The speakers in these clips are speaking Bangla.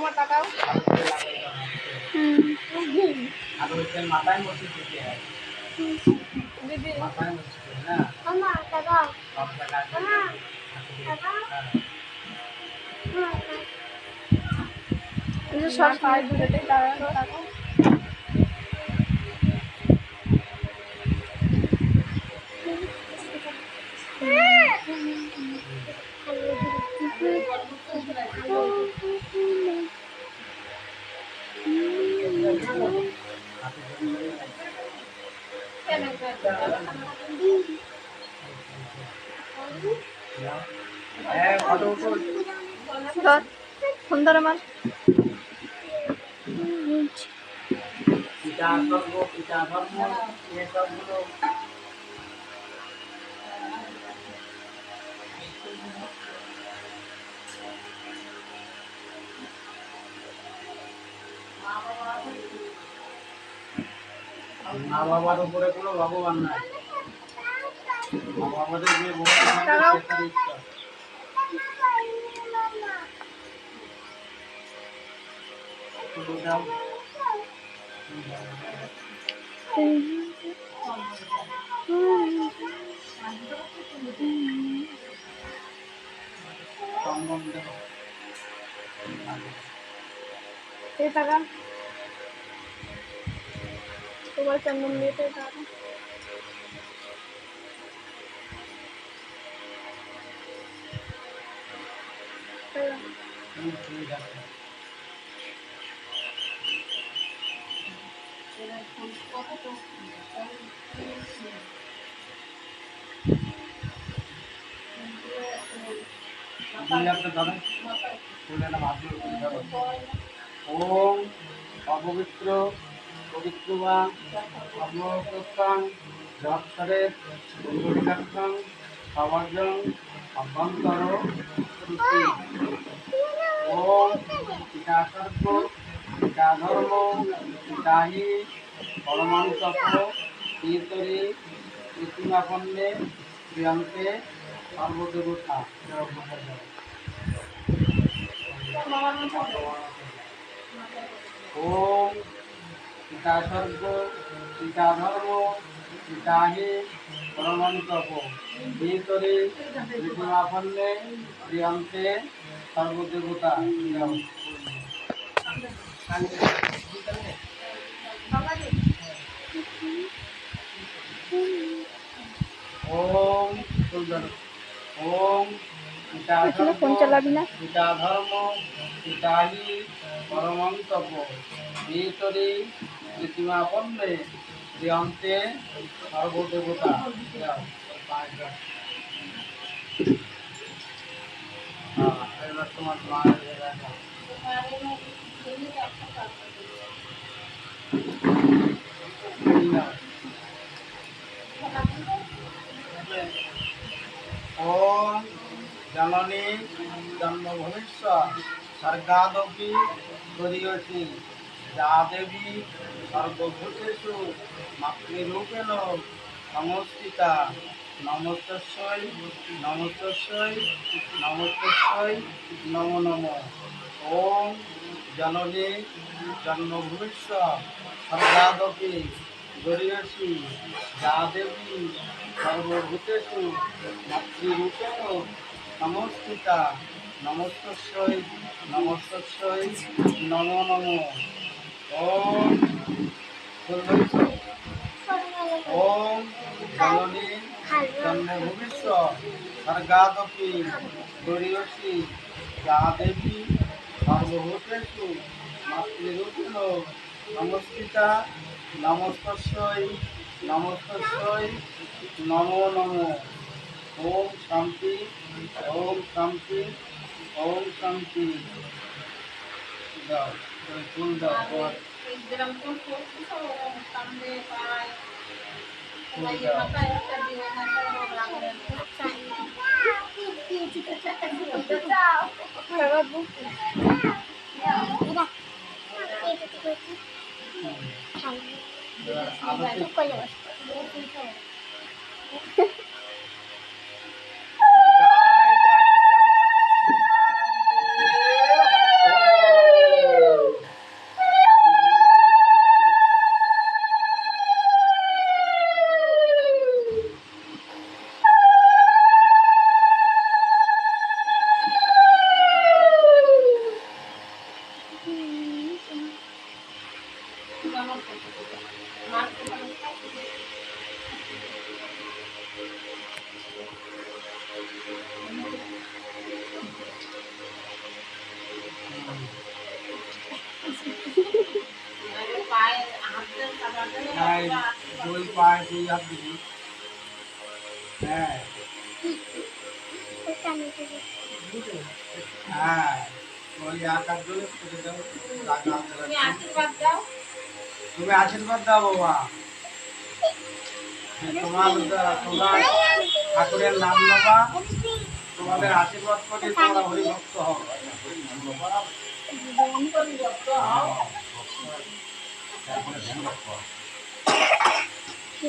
আমার টাকাও মাথায় মসজিদ দিদি মাথায় মসজিদ না আমার টাকাও সব জায়গায় সব পায়ে দুটোতেই টাকা ফোন ধর আমার পিতা ধর্ম এসবগুলো মা বাবার উপরে কোনো ভগবান নাই। মা বাবাদের যে ভগবান ইচ্ছা এই টাকা তোমার চন্দন দিয়েছে টাকা ওম অপবিত্র পবিত্রবা অবস্থান যক্ষরের পরিকাক্ষণ সমাজং অভ্যন্তর রুচি ওম পিতাসর্গ পিতা ধর্ম পিতাহি পরমাণুতত্ত্ব তীর্থরি পৃথিবাপন্নে প্রিয়ন্তে সর্বদেবতা ওম পিতা স্বর্গ পিতা ধর্ম পিতাহি পরমন্তপ ভিতরে পৃথিবাপন্নে প্রিয়ন্তে সর্বদেবতা ওম ওম পিতা ফোন চালাবি না পিতা ধর্ম পিতাহি পরমন্তপ ভিতরে পৃথিবাপন্নে প্রিয়ন্তে সর্বদেবতা এবার তোমার মায়ের ওম জননী জন্ম ভবিষ্যৎ স্বর্গাদপি গরীয়সী যা দেবী সর্বভূতেষু মাতৃরূপেণ সংস্থিতা নমস্তস্যৈ নমস্তস্যৈ নমস্তস্যৈ নমো নমঃ ওম জননী জন্ম ভবিষ্যৎ স্বর্গাদপি গরীয়সী যা দেবী সর্বভূতেষু মাতৃরূপেণ সংস্থিতা নমস্তস্যৈ নমস্তস্যৈ নমো নমঃ ওম ওম জননী জন্ম ভবিষ্যৎ স্বর্গাদপি গরীয়সী যা দেবী সর্বভূতেষু মাতৃরূপেণ সংস্থিতা নমস্তস্যৈ নমস্তস্যৈ নমো নমঃ ওম শান্তি ওম শান্তি ওম শান্তি দাও ফুল দাও ফুল এই দুই পায়ে দুই হাত দিবি। হ্যাঁ হ্যাঁ ওই এক হাত ধরে ছেড়ে দাও, টাকা হাতে রাখো। তুমি আশীর্বাদ দাও বাবা। তোমরা ঠাকুরের নাম নেবা, তোমাদের আশীর্বাদ করে তোমরা হরিভক্ত হও।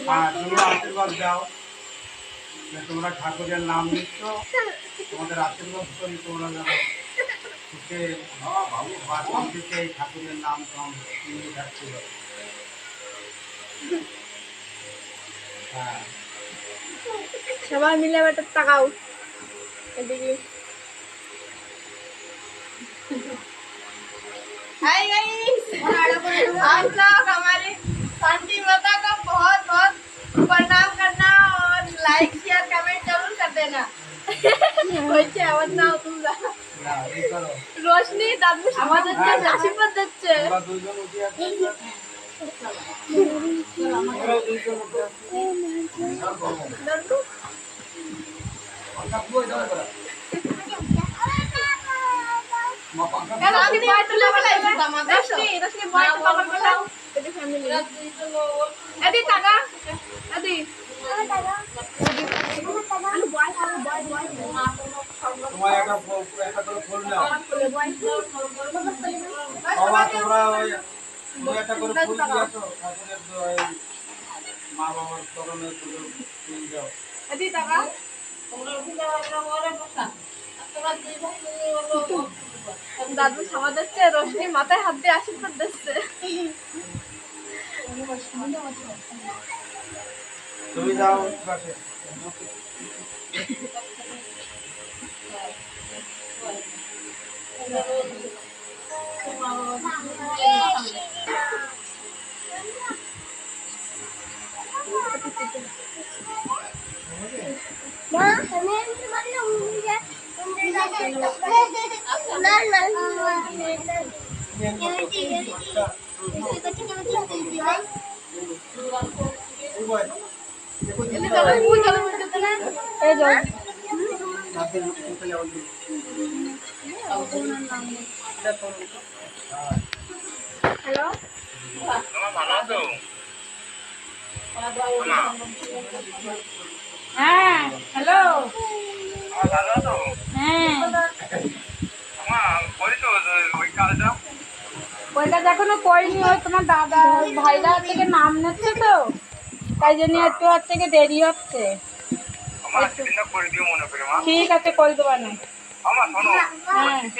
হ্যাঁ তুমি আশীর্বাদ দাও যে তোমরা ঠাকুরের নাম নিচ্ছ, তোমাদের আশীর্বাদ করি তোমরা যেন সুখে বাঁচন থেকে এই ঠাকুরের নাম নিয়ে থাকতে পারো। হ্যাঁ সবাই মিলে একটা তাকাও এদিকে। हाय गाइस, आप लोग हमारे शांति माता का बहुत बहुत प्रणाम करना और लाइक शेयर कमेंट जरूर कर देना। হয়েছে আওয়াজ নাও তোমরা। না এই করো রোশনি দাদু আমাদের আশীর্বাদ দিচ্ছে। তোমরা দুইজন উঠে আসো। তোমরা দুইজন উঠে আসো। দাদু রোশনি বয় তুলে বলাই রোশনি বয় তো পাগল বলাও এদি ফ্যামিলি এদি টাকা এদি আলু বয় বয় বয় তোমার একটা করে ফুল নাও বাবা, তোমরা ওই দুই একটা করে ফুল দিয়ে আসো ঠাকুরের মা বাবার চরণে ফুল দাও। এদি টাকা দাদু সামা দিচ্ছে, রোশনি মাথায় হাত দিয়ে আশীর্বাদ দিচ্ছে। তুমি যাও পাশে। হ্যালো হ্যাঁ হ্যালো হ্যাঁ ওই কাজ এখনো করিনি। ওই তোমার দাদা ভাইরা থেকে নাম নিচ্ছে তো, তাই জন্য একটু হচ্ছে কি দেরি হচ্ছে। ঠিক আছে করে দেবা না। হ্যাঁ